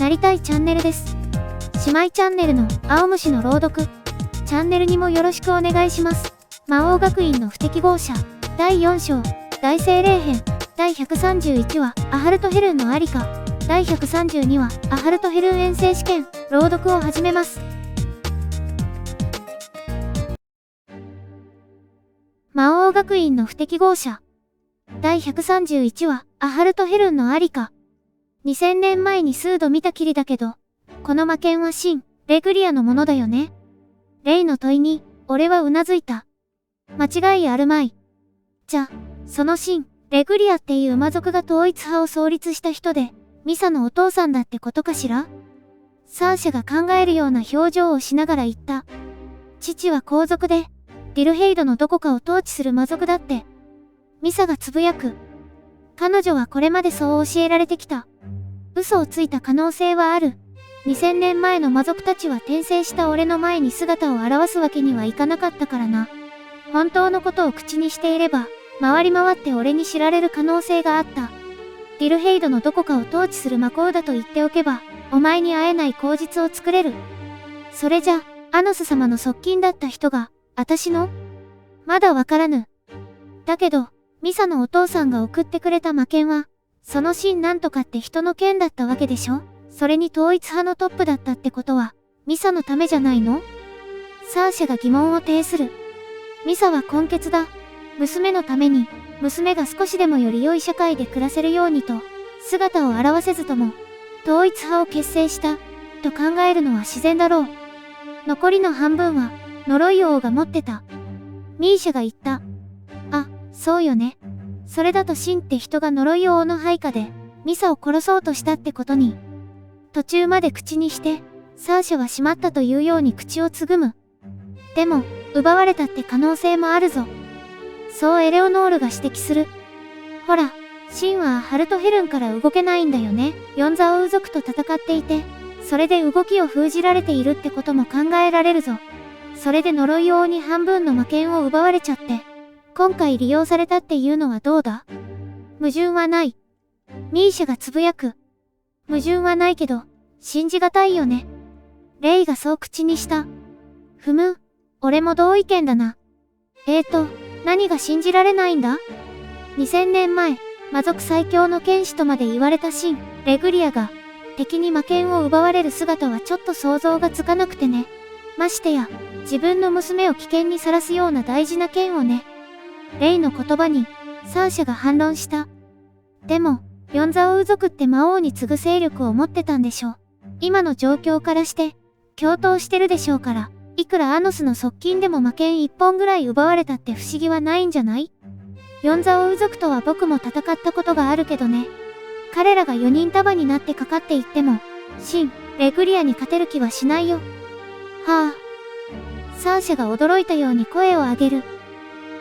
なりたいチャンネルです。姉妹チャンネルの青虫の朗読。チャンネルにもよろしくお願いします。魔王学院の不適合者。第4章、大精霊編。第131話、アハルトヘルンのありか。第132話、アハルトヘルン遠征試験。朗読を始めます。魔王学院の不適合者。第131話、アハルトヘルンのありか。2000年前に数度見たきりだけど、この魔剣は真、レグリアのものだよね。レイの問いに、俺はうなずいた。間違いあるまい。じゃ、その真、レグリアっていう魔族が統一派を創立した人で、ミサのお父さんだってことかしら？サーシャが考えるような表情をしながら言った。父は皇族で、ディルヘイドのどこかを統治する魔族だって。ミサがつぶやく。彼女はこれまでそう教えられてきた。嘘をついた可能性はある。2000年前の魔族たちは転生した俺の前に姿を現すわけにはいかなかったからな。本当のことを口にしていれば、回り回って俺に知られる可能性があった。ディルヘイドのどこかを統治する魔法だと言っておけば、お前に会えない口実を作れる。それじゃ、アノス様の側近だった人が、私の？まだわからぬ。だけど、ミサのお父さんが送ってくれた魔剣は、その真なんとかって人の剣だったわけでしょ？それに統一派のトップだったってことは、ミサのためじゃないの？サーシャが疑問を呈する。ミサは根血だ。娘のために、娘が少しでもより良い社会で暮らせるようにと、姿を現せずとも、統一派を結成した、と考えるのは自然だろう。残りの半分は、呪い王が持ってた。ミーシャが言った。あ、そうよね。それだとシンって人が呪い王の配下で、ミサを殺そうとしたってことに。途中まで口にして、サーシャはしまったというように口をつぐむ。でも、奪われたって可能性もあるぞ。そうエレオノールが指摘する。ほら、シンはハルトヘルンから動けないんだよね。ヨンザオウ族と戦っていて、それで動きを封じられているってことも考えられるぞ。それで呪い王に半分の魔剣を奪われちゃって、今回利用されたっていうのはどうだ？矛盾はない。ミーシャがつぶやく。矛盾はないけど、信じがたいよね。レイがそう口にした。ふむ、俺も同意見だな。何が信じられないんだ？ 2000 年前、魔族最強の剣士とまで言われた真、レグリアが、敵に魔剣を奪われる姿はちょっと想像がつかなくてね。ましてや、自分の娘を危険にさらすような大事な剣をね。レイの言葉に、サーシャが反論した。でも、ヨンザオウ族って魔王に次ぐ勢力を持ってたんでしょ。今の状況からして、共闘してるでしょうから、いくらアノスの側近でも魔剣一本ぐらい奪われたって不思議はないんじゃない？ヨンザオウ族とは僕も戦ったことがあるけどね。彼らが4人束になってかかっていっても、シン、レグリアに勝てる気はしないよ。はあ。サーシャが驚いたように声を上げる。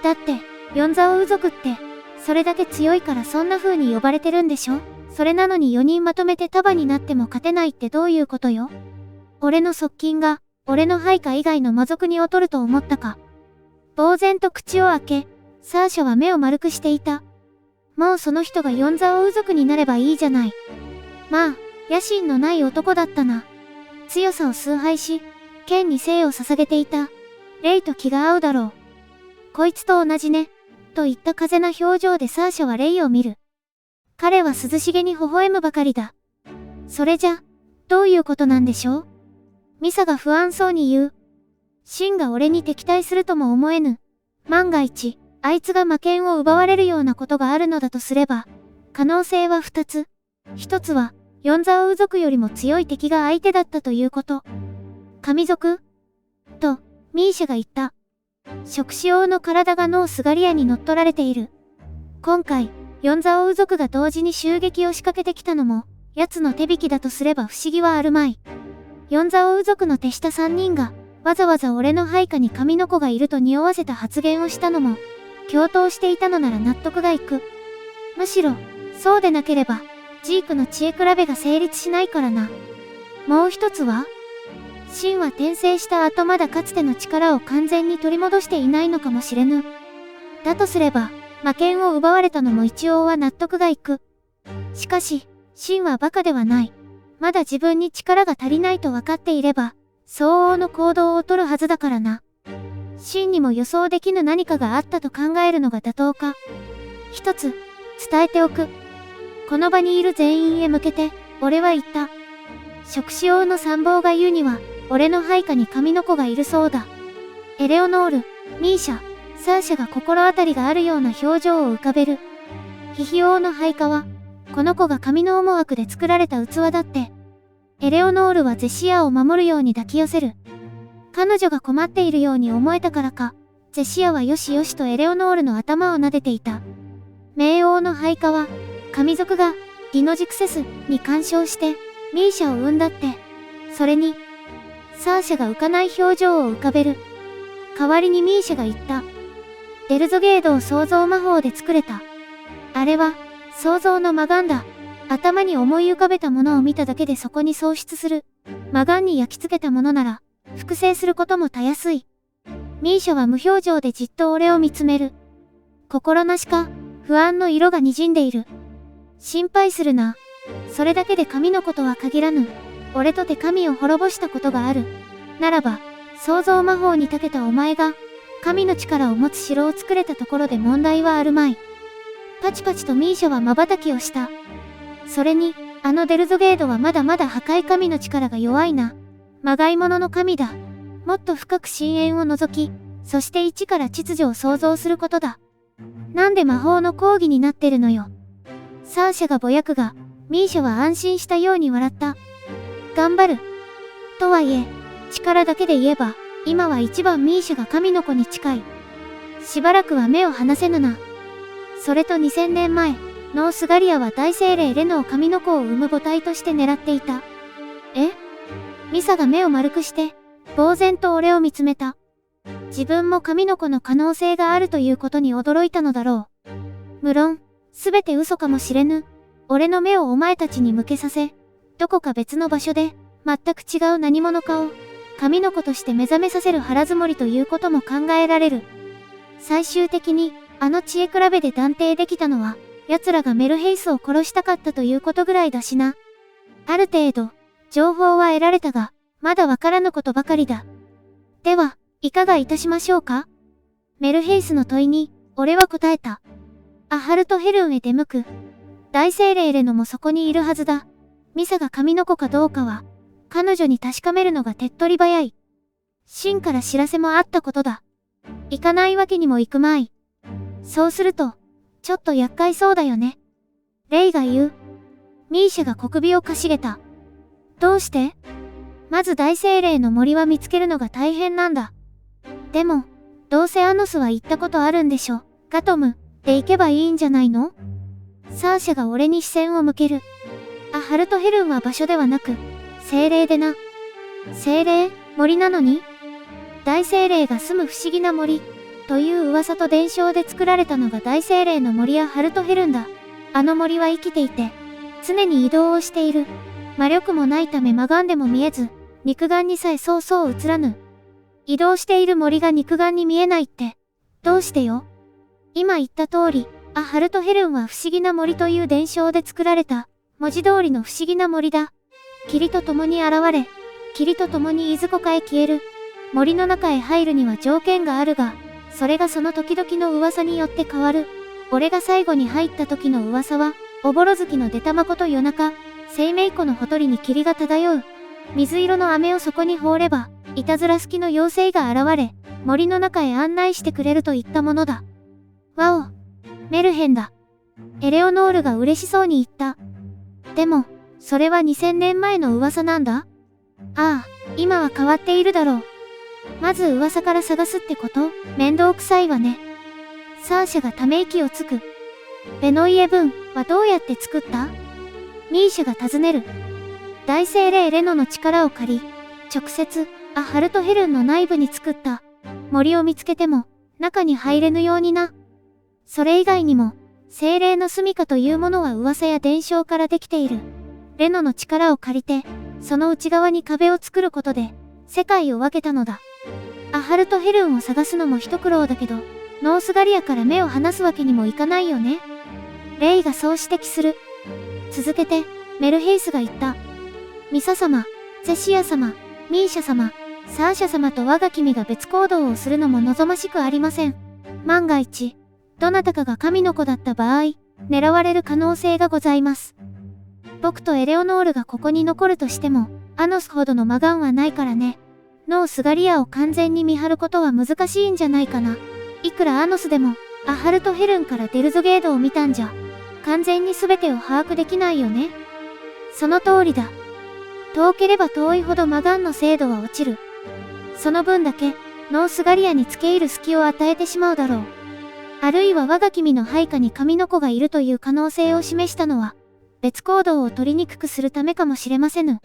だって、ヨンザオウ族って、それだけ強いからそんな風に呼ばれてるんでしょ？それなのに4人まとめて束になっても勝てないってどういうことよ？俺の側近が、俺の配下以外の魔族に劣ると思ったか。呆然と口を開け、サーシャは目を丸くしていた。もうその人がヨンザオウ族になればいいじゃない。まあ、野心のない男だったな。強さを崇拝し、剣に生を捧げていた。レイと気が合うだろう。こいつと同じね。といった風な表情でサーシャはレイを見る。彼は涼しげに微笑むばかりだ。それじゃ、どういうことなんでしょう？ミサが不安そうに言う。シンが俺に敵対するとも思えぬ。万が一、あいつが魔剣を奪われるようなことがあるのだとすれば、可能性は2つ。1つは、ヨンザオウ族よりも強い敵が相手だったということ。神族？と、ミーシャが言った。触手王の体がノースガリアに乗っ取られている。今回、ヨンザオウ族が同時に襲撃を仕掛けてきたのも、奴の手引きだとすれば不思議はあるまい。ヨンザオウ族の手下3人が、わざわざ俺の配下に神の子がいると匂わせた発言をしたのも、共闘していたのなら納得がいく。むしろ、そうでなければ、ジークの知恵比べが成立しないからな。もう一つは？シンは転生した後まだかつての力を完全に取り戻していないのかもしれぬ。だとすれば、魔剣を奪われたのも一応は納得がいく。しかし、シンはバカではない。まだ自分に力が足りないと分かっていれば、相応の行動をとるはずだからな。真にも予想できぬ何かがあったと考えるのが妥当か。一つ、伝えておく。この場にいる全員へ向けて、俺は言った。食使用の参謀が言うには、俺の配下に神の子がいるそうだ。エレオノール、ミーシャ、サーシャが心当たりがあるような表情を浮かべる。ヒヒオの配下は、この子が神の思惑で作られた器だって。エレオノールはゼシアを守るように抱き寄せる。彼女が困っているように思えたからか、ゼシアはよしよしとエレオノールの頭を撫でていた。冥王の配下は、神族が、ディノジクセスに干渉して、ミーシャを生んだって。それに、サーシャが浮かない表情を浮かべる。代わりにミーシャが言った。デルゾゲードを創造魔法で作れた。あれは、創造の魔眼だ。頭に思い浮かべたものを見ただけでそこに喪失する。魔眼に焼き付けたものなら、複製することもたやすい。ミーシャは無表情でじっと俺を見つめる。心なしか、不安の色が滲んでいる。心配するな。それだけで神のことは限らぬ。俺とて神を滅ぼしたことがある。ならば、創造魔法に長けたお前が、神の力を持つ城を作れたところで問題はあるまい。パチパチとミーシャは瞬きをした。それに、あのデルゾゲードはまだまだ破壊神の力が弱いな。まがいものの神だ。もっと深く深淵を覗き、そして一から秩序を創造することだ。なんで魔法の講義になってるのよ。サーシャがぼやくが、ミーシャは安心したように笑った。頑張る。とはいえ、力だけで言えば、今は一番ミーシャが神の子に近い。しばらくは目を離せぬな。それと2000年前、ノースガリアは大精霊レノを神の子を生む母体として狙っていた。え？ミサが目を丸くして、呆然と俺を見つめた。自分も神の子の可能性があるということに驚いたのだろう。無論、すべて嘘かもしれぬ。俺の目をお前たちに向けさせ、どこか別の場所で、全く違う何者かを、神の子として目覚めさせる腹積もりということも考えられる。最終的に、あの知恵比べで断定できたのは、奴らがメルヘイスを殺したかったということぐらいだしな。ある程度、情報は得られたが、まだわからぬことばかりだ。では、いかがいたしましょうか？メルヘイスの問いに、俺は答えた。アハルトヘルンへ出向く。大精霊レノもそこにいるはずだ。ミサが神の子かどうかは、彼女に確かめるのが手っ取り早い。シンから知らせもあったことだ。行かないわけにもいくまい。そうすると、ちょっと厄介そうだよね。レイが言う。ミーシャが小首をかしげた。どうして？まず大精霊の森は見つけるのが大変なんだ。でも、どうせアノスは行ったことあるんでしょ。ガトム、で行けばいいんじゃないの？サーシャが俺に視線を向ける。アハルトヘルンは場所ではなく、精霊でな。精霊？森なのに？大精霊が住む不思議な森、という噂と伝承で作られたのが大精霊の森アハルトヘルンだ。あの森は生きていて、常に移動をしている。魔力もないため魔眼でも見えず、肉眼にさえそうそう映らぬ。移動している森が肉眼に見えないって、どうしてよ？今言った通り、アハルトヘルンは不思議な森という伝承で作られた、文字通りの不思議な森だ。霧と共に現れ、霧と共にいずこかへ消える。森の中へ入るには条件があるが、それがその時々の噂によって変わる。俺が最後に入った時の噂は、おぼろ月の出たまこと夜中、生命湖のほとりに霧が漂う。水色の飴をそこに放れば、いたずら好きの妖精が現れ、森の中へ案内してくれるといったものだ。わお、メルヘンだ。エレオノールが嬉しそうに言った。でも、それは2000年前の噂なんだ。ああ、今は変わっているだろう。まず噂から探すってこと？面倒くさいわね。サーシャがため息をつく。ベノイエ文はどうやって作った？ミーシャが尋ねる。大精霊レノの力を借り、直接、アハルトヘルンの内部に作った。森を見つけても、中に入れぬようにな。それ以外にも、精霊の住処というものは噂や伝承からできている。レノの力を借りて、その内側に壁を作ることで、世界を分けたのだ。アハルトヘルンを探すのも一苦労だけど、ノースガリアから目を離すわけにもいかないよね。レイがそう指摘する。続けて、メルヘイスが言った。ミサ様、ゼシア様、ミーシャ様、サーシャ様と我が君が別行動をするのも望ましくありません。万が一、どなたかが神の子だった場合、狙われる可能性がございます。僕とエレオノールがここに残るとしても、アノスほどの魔眼はないからね。ノースガリアを完全に見張ることは難しいんじゃないかな。いくらアノスでも、アハルトヘルンからデルゾゲードを見たんじゃ、完全に全てを把握できないよね。その通りだ。遠ければ遠いほど魔眼の精度は落ちる。その分だけ、ノースガリアに付け入る隙を与えてしまうだろう。あるいは我が君の配下に神の子がいるという可能性を示したのは、別行動を取りにくくするためかもしれませぬ。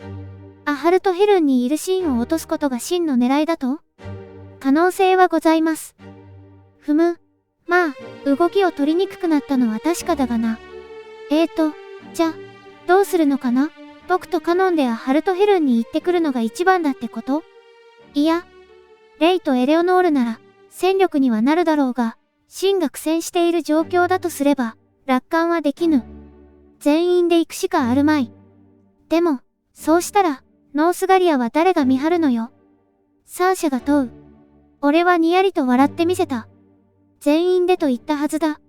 アハルトヘルンにいるシンを落とすことが真の狙いだと？可能性はございます。ふむ。まあ、動きを取りにくくなったのは確かだがな。じゃ、どうするのかな？僕とカノンでアハルトヘルンに行ってくるのが一番だってこと？いや、レイとエレオノールなら、戦力にはなるだろうが、シンが苦戦している状況だとすれば、楽観はできぬ。全員で行くしかあるまい。でも、そうしたら、ノースガリアは誰が見張るのよ。サーシャが問う。俺はにやりと笑ってみせた。全員でと言ったはずだ。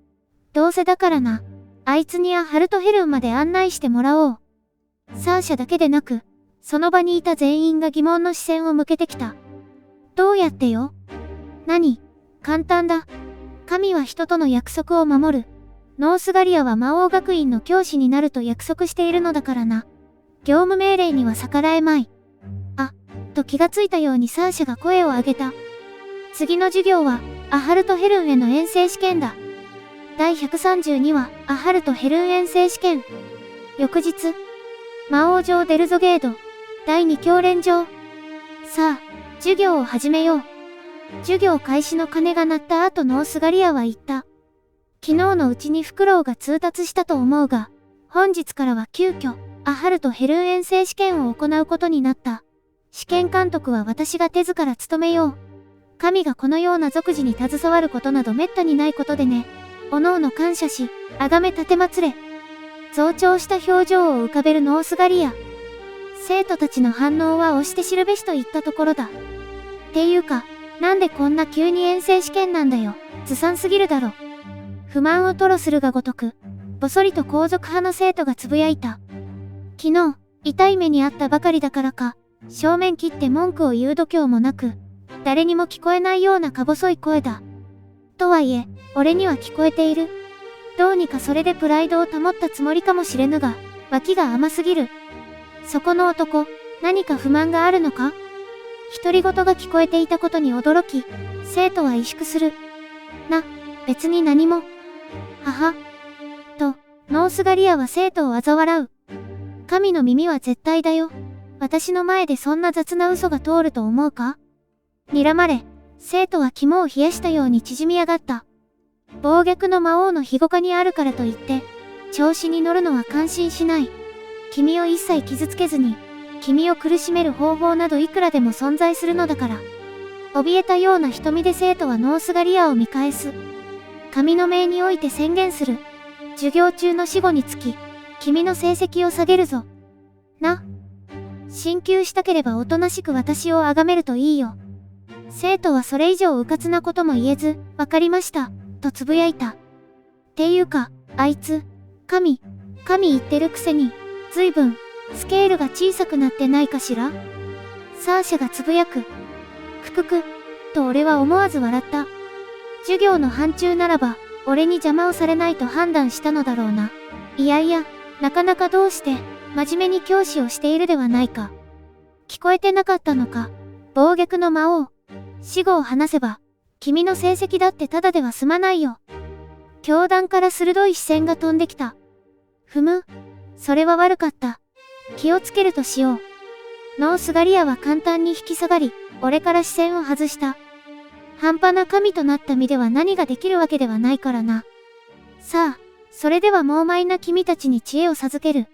どうせだからな。あいつにアハルトヘルンまで案内してもらおう。サーシャだけでなく、その場にいた全員が疑問の視線を向けてきた。どうやってよ？何？簡単だ。神は人との約束を守る。ノースガリアは魔王学院の教師になると約束しているのだからな。業務命令には逆らえまい。と気がついたようにサーシャが声を上げた。次の授業は、アハルトヘルンへの遠征試験だ。第132話、アハルトヘルン遠征試験。翌日、魔王城デルゾゲード、第2教練場。さあ、授業を始めよう。授業開始の鐘が鳴った後ノースガリアは言った。昨日のうちにフクロウが通達したと思うが、本日からは急遽、アハルトヘルン遠征試験を行うことになった。試験監督は私が手ずから務めよう。神がこのような俗事に携わることなど滅多にないことでね。おのおの感謝し、崇め奉れ。増長した表情を浮かべるノースガリア。生徒たちの反応は押して知るべしといったところだ。っていうか、なんでこんな急に遠征試験なんだよ。ずさんすぎるだろ。不満を吐露するがごとく、ぼそりと皇族派の生徒がつぶやいた。昨日、痛い目にあったばかりだからか、正面切って文句を言う度胸もなく、誰にも聞こえないようなか細い声だ。とはいえ、俺には聞こえている。どうにかそれでプライドを保ったつもりかもしれぬが、脇が甘すぎる。そこの男、何か不満があるのか？独り言が聞こえていたことに驚き、生徒は萎縮する。別に何も。はは。と、ノースガリアは生徒を嘲笑う。神の耳は絶対だよ。私の前でそんな雑な嘘が通ると思うか？睨まれ、生徒は肝を冷やしたように縮み上がった。暴虐の魔王の庇護下にあるからといって、調子に乗るのは感心しない。君を一切傷つけずに、君を苦しめる方法などいくらでも存在するのだから。怯えたような瞳で生徒はノースガリアを見返す。神の命において宣言する。授業中の死後につき、君の成績を下げるぞ。進級したければおとなしく私を崇めるといいよ。生徒はそれ以上迂闊なことも言えず、わかりました、とつぶやいた。っていうか、あいつ、神言ってるくせに、ずいぶん、スケールが小さくなってないかしら？サーシャがつぶやく。くくく、と俺は思わず笑った。授業の範疇ならば、俺に邪魔をされないと判断したのだろうな。いやいや、なかなかどうして、真面目に教師をしているではないか。聞こえてなかったのか、暴虐の魔王。死後を話せば、君の成績だってただでは済まないよ。教団から鋭い視線が飛んできた。ふむ、それは悪かった。気をつけるとしよう。ノースガリアは簡単に引き下がり、俺から視線を外した。半端な神となった身では何ができるわけではないからな。さあ、それでは猛邁な君たちに知恵を授ける。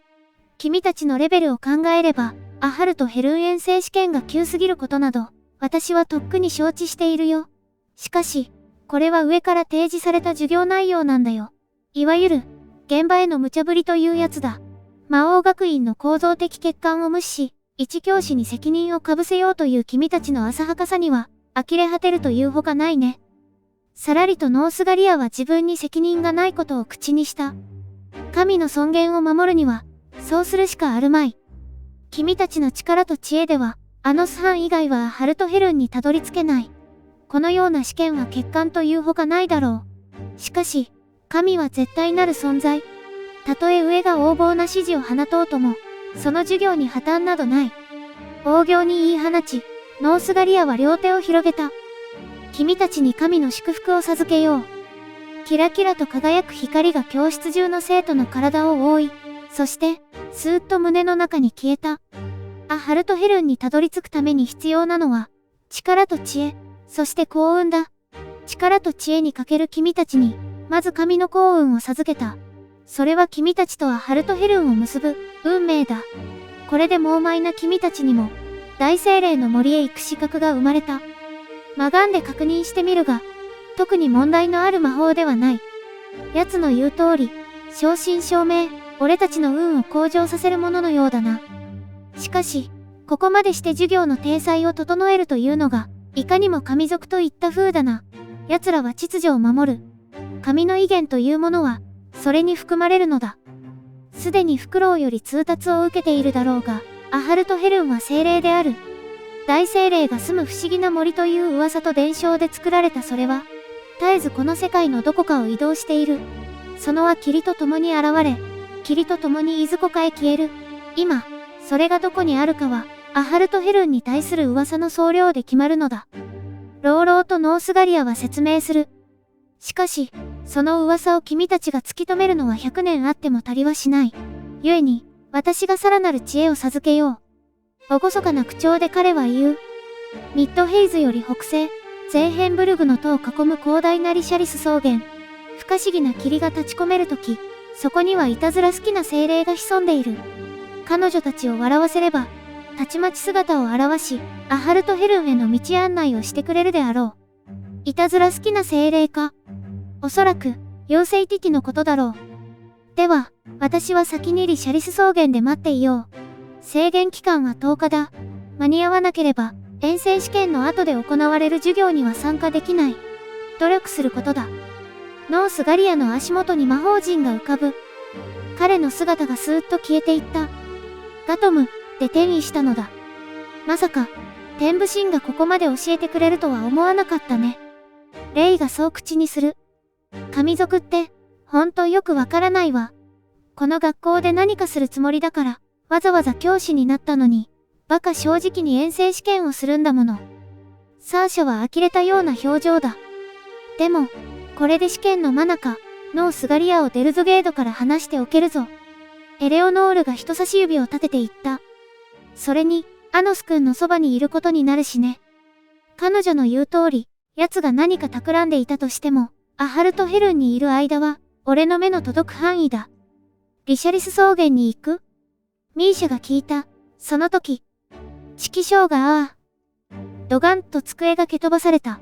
君たちのレベルを考えれば、アハルトヘルン遠征試験が急すぎることなど、私はとっくに承知しているよ。しかし、これは上から提示された授業内容なんだよ。いわゆる、現場への無茶ぶりというやつだ。魔王学院の構造的欠陥を無視し、一教師に責任をかぶせようという君たちの浅はかさには、呆れ果てるというほかないね。さらりとノースガリアは自分に責任がないことを口にした。神の尊厳を守るには、そうするしかあるまい。君たちの力と知恵では、アノス藩以外はアハルトヘルンにたどり着けない。このような試験は欠陥というほかないだろう。しかし、神は絶対なる存在。たとえ上が横暴な指示を放とうとも、その授業に破綻などない。大行に言い放ち、ノースガリアは両手を広げた。君たちに神の祝福を授けよう。キラキラと輝く光が教室中の生徒の体を覆い、そして、スーッと胸の中に消えた。アハルトヘルンにたどり着くために必要なのは、力と知恵、そして幸運だ。力と知恵に欠ける君たちに、まず神の幸運を授けた。それは君たちとアハルトヘルンを結ぶ、運命だ。これで猛邁な君たちにも、大精霊の森へ行く資格が生まれた。まがんで確認してみるが、特に問題のある魔法ではない。奴の言う通り、正真正銘、俺たちの運を向上させるもののようだな。しかし、ここまでして授業の体裁を整えるというのが、いかにも神族といった風だな。奴らは秩序を守る。神の威厳というものは、それに含まれるのだ。すでにフクロウより通達を受けているだろうが、アハルトヘルンは精霊である。大精霊が住む不思議な森という噂と伝承で作られたそれは、絶えずこの世界のどこかを移動している。そのは霧と共に現れ、霧と共にいずこかへ消える。今、それがどこにあるかは、アハルトヘルンに対する噂の総量で決まるのだ。朗々とノースガリアは説明する。しかし、その噂を君たちが突き止めるのは100年あっても足りはしない。故に、私がさらなる知恵を授けよう。厳かな口調で彼は言う。ミッドヘイズより北西、ゼーヘンブルグの塔を囲む広大なリシャリス草原。不可思議な霧が立ち込めるとき、そこにはいたずら好きな精霊が潜んでいる。彼女たちを笑わせれば、たちまち姿を現し、アハルトヘルンへの道案内をしてくれるであろう。いたずら好きな精霊か。おそらく、妖精的のことだろう。では、私は先にリシャリス草原で待っていよう。制限期間は10日だ。間に合わなければ、遠征試験の後で行われる授業には参加できない。努力することだ。ノースガリアの足元に魔法陣が浮かぶ。彼の姿がスーッと消えていった。ガトム、で転移したのだ。まさか、天武神がここまで教えてくれるとは思わなかったね。レイがそう口にする。神族って、ほんとよくわからないわ。この学校で何かするつもりだから、わざわざ教師になったのに、バカ正直に遠征試験をするんだもの。サーシャは呆れたような表情だ。でも、これで試験の真中、ノースガリアをデルゾゲードから離しておけるぞ。エレオノールが人差し指を立てて言った。それに、アノス君のそばにいることになるしね。彼女の言う通り、奴が何か企んでいたとしても、アハルトヘルンにいる間は、俺の目の届く範囲だ。リシャリス草原に行く？ミーシャが聞いた。その時、チキショウがドガンと机が蹴飛ばされた。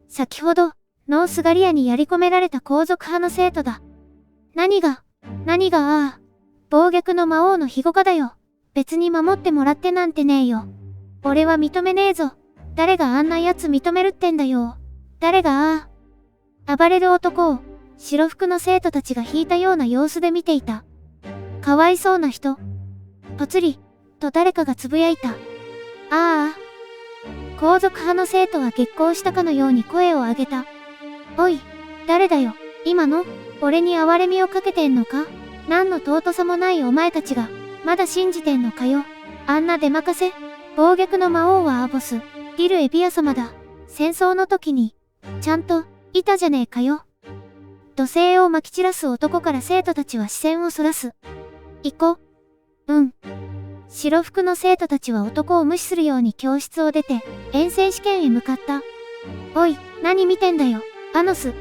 先ほど、ノースガリアにやり込められた皇族派の生徒だ。何が暴虐の魔王の庇護下だよ。別に守ってもらってなんてねえよ。俺は認めねえぞ。誰があんな奴認めるってんだよ。誰が暴れる男を、白服の生徒たちが引いたような様子で見ていた。かわいそうな人。ぽつり、と誰かがつぶやいた。皇族派の生徒は激高したかのように声を上げた。おい、誰だよ、今の？俺に憐れみをかけてんのか？何の尊さもないお前たちが、まだ信じてんのかよ。あんな出まかせ。暴虐の魔王はアボス、ギルエビア様だ。戦争の時に、ちゃんと、いたじゃねえかよ。土星を撒き散らす男から生徒たちは視線をそらす。行こ。白服の生徒たちは男を無視するように教室を出て、遠征試験へ向かった。おい、何見てんだよ、アノス。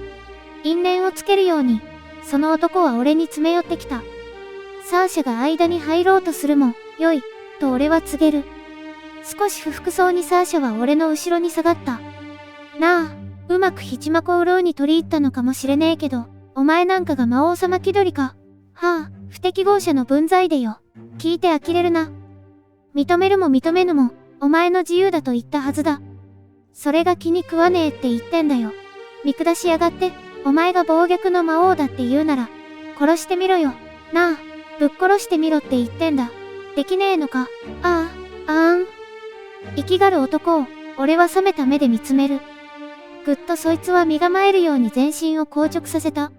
因縁をつけるように、その男は俺に詰め寄ってきた。サーシャが間に入ろうとするも、よい、と俺は告げる。少し不服そうにサーシャは俺の後ろに下がった。なあ、うまくヒチマコウロウに取り入ったのかもしれねえけど、お前なんかが魔王様気取りか。不適合者の分際でよ。聞いて呆れるな。認めるも認めぬも、お前の自由だと言ったはずだ。それが気に食わねえって言ってんだよ。見下しやがって、お前が暴虐の魔王だって言うなら、殺してみろよ。なあ、ぶっ殺してみろって言ってんだ。できねえのか。ああ、生きがる男を、俺は冷めた目で見つめる。ぐっとそいつは身構えるように全身を硬直させた。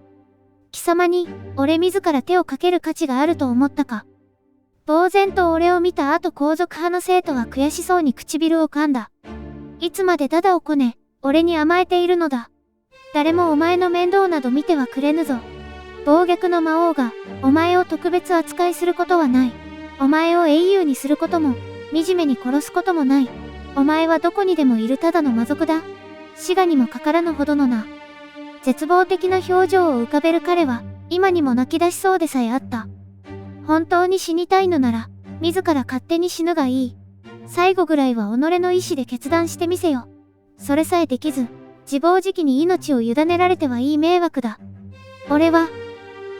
貴様に、俺自ら手をかける価値があると思ったか。呆然と俺を見た後皇族派の生徒は悔しそうに唇を噛んだ。いつまでダダをこね、俺に甘えているのだ。誰もお前の面倒など見てはくれぬぞ。暴虐の魔王が、お前を特別扱いすることはない。お前を英雄にすることも、惨めに殺すこともない。お前はどこにでもいるただの魔族だ。死餓にもかからぬほどのな。絶望的な表情を浮かべる彼は、今にも泣き出しそうでさえあった。本当に死にたいのなら、自ら勝手に死ぬがいい。最後ぐらいは己の意志で決断してみせよ。それさえできず、自暴自棄に命を委ねられてはいい迷惑だ。俺は、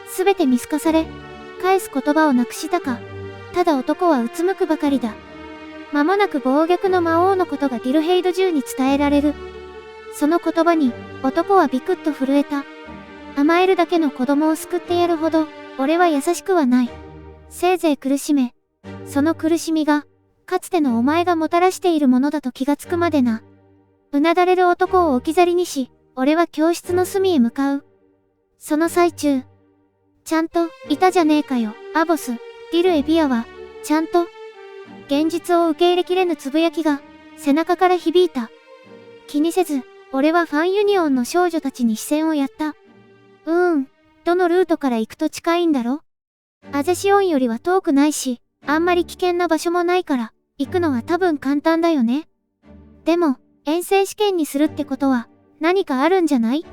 すべて見透かされ、返す言葉をなくしたか。ただ男はうつむくばかりだ。間もなく暴虐の魔王のことがディルヘイド中に伝えられる。その言葉に、男はビクッと震えた。甘えるだけの子供を救ってやるほど、俺は優しくはない。せいぜい苦しめ。その苦しみが、かつてのお前がもたらしているものだと気がつくまでな。うなだれる男を置き去りにし、俺は教室の隅へ向かう。その最中、ちゃんと、いたじゃねえかよ、アボス、ディル・エビアは、ちゃんと、現実を受け入れきれぬつぶやきが、背中から響いた。気にせず、俺はファンユニオンの少女たちに視線をやった。どのルートから行くと近いんだろ？アゼシオンよりは遠くないし、あんまり危険な場所もないから、行くのは多分簡単だよね。でも、遠征試験にするってことは、何かあるんじゃない？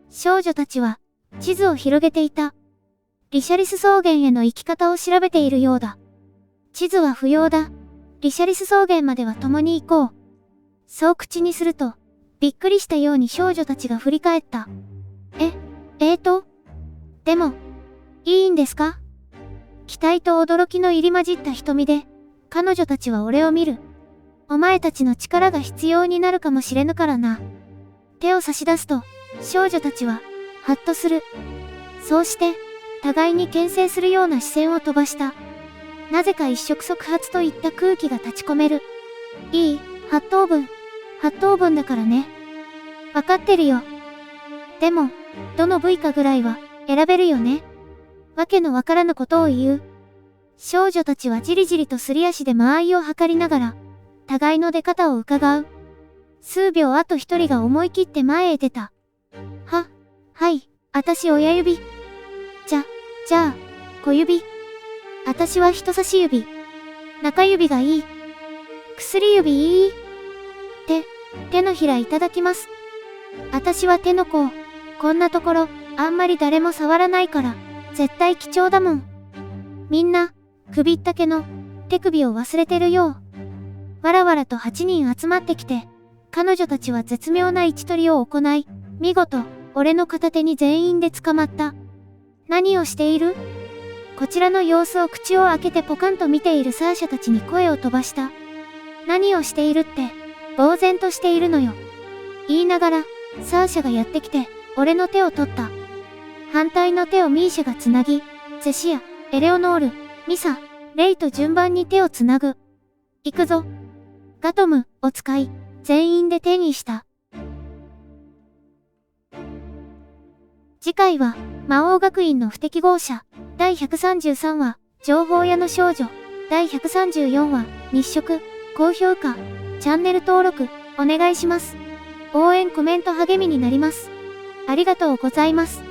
少女たちは、地図を広げていた。リシャリス草原への行き方を調べているようだ。地図は不要だ。リシャリス草原までは共に行こう。そう口にすると、びっくりしたように少女たちが振り返った。でも、いいんですか？期待と驚きの入り混じった瞳で、彼女たちは俺を見る。お前たちの力が必要になるかもしれぬからな。手を差し出すと、少女たちは、ハッとする。そうして、互いに牽制するような視線を飛ばした。なぜか一触即発といった空気が立ち込める。いい、8等分だからね。わかってるよ。でも、どの部位かぐらいは、選べるよね。わけのわからぬことを言う。少女たちはじりじりとすり足で間合いを測りながら、互いの出方を伺う。数秒後一人が思い切って前へ出た。はい、私親指。じゃあ、小指。私は人差し指。中指がいい。薬指いい。手のひらいただきます。私は手の甲。こんなところ、あんまり誰も触らないから、絶対貴重だもん。みんな、首ったけの、手首を忘れてるよ。わらわらと8人集まってきて、彼女たちは絶妙な位置取りを行い、見事、俺の片手に全員で捕まった。何をしている？こちらの様子を口を開けてポカンと見ているサーシャたちに声を飛ばした。何をしているって、呆然としているのよ。言いながら、サーシャがやってきて、俺の手を取った。反対の手をミーシャがつなぎ、ゼシア、エレオノール、ミサ、レイと順番に手をつなぐ。行くぞ。ガトム、を使い、全員で手にした。次回は、魔王学院の不適合者、第133話、情報屋の少女、第134話、日食、高評価、チャンネル登録、お願いします。応援コメント励みになります。ありがとうございます。